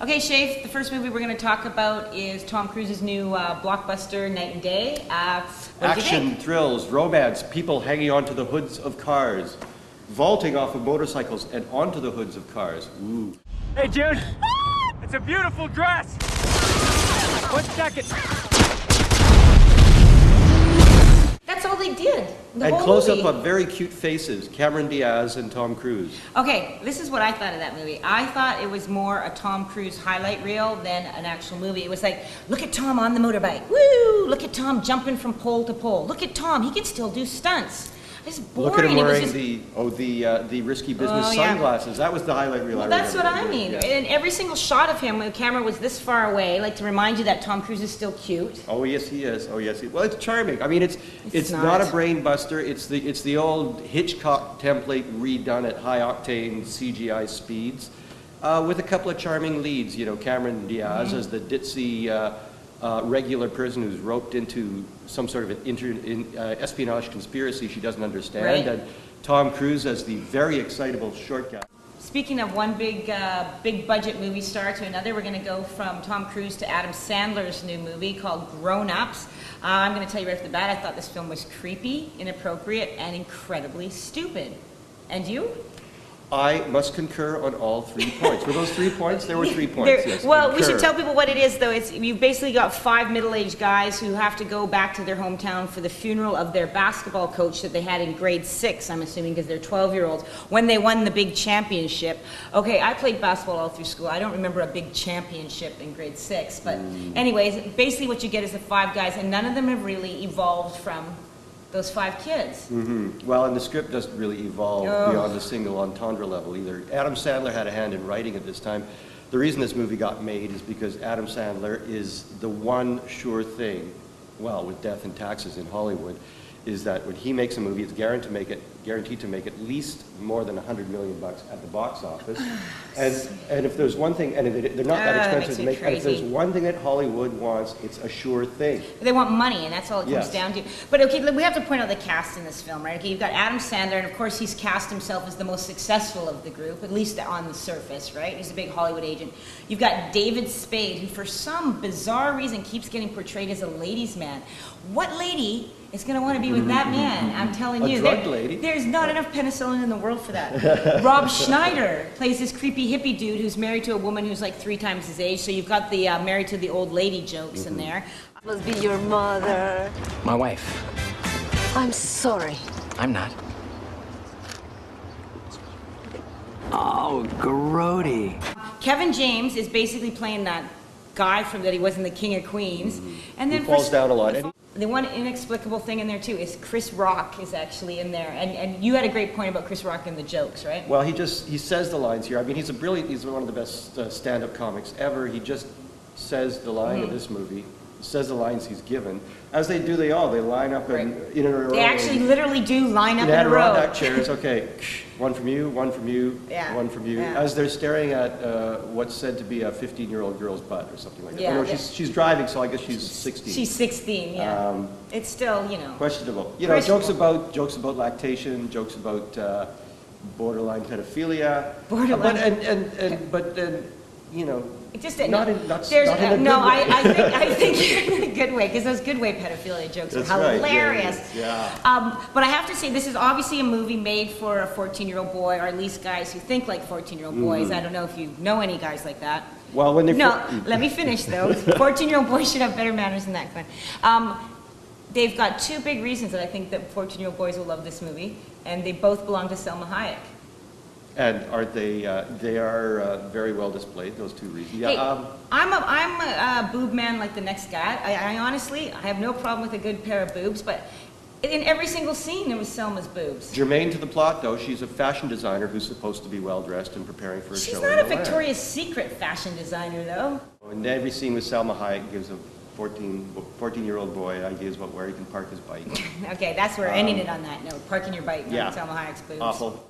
Okay, Schaef, the first movie we're going to talk about is Tom Cruise's new blockbuster, Night and Day. Action, thrills, romance, people hanging onto the hoods of cars, vaulting off of motorcycles and onto the hoods of cars. Ooh. Hey, June! It's a beautiful dress! 1 second. That's all they did. And close-up of very cute faces, Cameron Diaz and Tom Cruise. Okay, this is what I thought of that movie. I thought it was more a Tom Cruise highlight reel than an actual movie. It was like, look at Tom on the motorbike. Woo! Look at Tom jumping from pole to pole. Look at Tom, he can still do stunts. It's boring. Look at him wearing just... the risky business sunglasses. That was the highlight reel. Well, that's what I mean. Yeah. And every single shot of him, when the camera was this far away, like to remind you that Tom Cruise is still cute. Oh yes, he is. Oh yes, well, it's charming. I mean, it's not a brain buster. It's the old Hitchcock template redone at high octane CGI speeds, with a couple of charming leads. You know, Cameron Diaz as the ditzy regular person who's roped into some sort of an espionage conspiracy she doesn't understand, right. And Tom Cruise as the very excitable short guy. Speaking of one big budget movie star to another, we're going to go from Tom Cruise to Adam Sandler's new movie called Grown Ups. I'm going to tell you right off the bat, I thought this film was creepy, inappropriate, and incredibly stupid. And you? I must concur on all 3 points. Were those 3 points? There were 3 points, yes. Well, we should tell people what it is, though. You've basically got 5 middle-aged guys who have to go back to their hometown for the funeral of their basketball coach that they had in grade 6, I'm assuming, because they're 12-year-olds, when they won the big championship. Okay, I played basketball all through school. I don't remember a big championship in grade 6. But anyways, basically what you get is the 5 guys, and none of them have really evolved from those 5 kids. Well, and the script doesn't really evolve beyond a single entendre level either. Adam Sandler had a hand in writing it this time. The reason this movie got made is because Adam Sandler is the one sure thing, well, with death and taxes in Hollywood, is that when he makes a movie, it's guaranteed to make at least more than $100 million at the box office. And if there's one thing, and they're not that expensive to make, and if there's one thing that Hollywood wants, it's a sure thing. They want money, and that's all it comes down to. But okay, we have to point out the cast in this film, right? Okay, you've got Adam Sandler, and of course he's cast himself as the most successful of the group, at least on the surface, right? He's a big Hollywood agent. You've got David Spade, who for some bizarre reason keeps getting portrayed as a ladies' man. What lady is going to want to be with that man? I'm telling you. A drug lady. There's not enough penicillin in the world for that. Rob Schneider plays this creepy hippie dude who's married to a woman who's like 3 times his age, so you've got the married to the old lady jokes in there. Must be your mother. My wife. I'm sorry. I'm not. Oh, grody. Kevin James is basically playing that guy from that he was in The King of Queens. And then he falls down a lot. The one inexplicable thing in there too is Chris Rock is actually in there, and you had a great point about Chris Rock and the jokes, right? Well, he says the lines here. I mean, he's one of the best stand-up comics ever. He just says the line in this movie, says the lines he's given. As they do, they line up in a row. They actually literally do line up in a row. Adirondack chairs, okay, one from you, one from you, one from you, as they're staring at what's said to be a 15-year-old girl's butt or something like that. Yeah, oh, no, she's driving, so I guess she's 16. She's 16, yeah. It's still, questionable. Jokes about lactation, jokes about borderline pedophilia. Borderline. But then, It just not in a good way. I think you're in a good way, because those good way pedophilia jokes are hilarious. Right, yeah. But I have to say, this is obviously a movie made for a 14-year-old boy, or at least guys who think like 14-year-old boys. I don't know if you know any guys like that. Well, when they let me finish though. 14-year-old boys should have better manners than that. They've got 2 big reasons that I think that 14-year-old boys will love this movie, and they both belong to Selma Hayek. And aren't they? They are very well displayed. Those 2 reasons. Yeah. Hey, I'm a boob man like the next guy. I honestly, I have no problem with a good pair of boobs, but in every single scene there was Selma's boobs. Germane to the plot, though, she's a fashion designer who's supposed to be well dressed and preparing for a show. She's not a Victoria's Secret fashion designer, though. In every scene with Selma Hayek gives a 14-year-old boy ideas about where he can park his bike. Okay, that's where we're ending it on that note. Parking your bike, not Selma Hayek's boobs. Awful.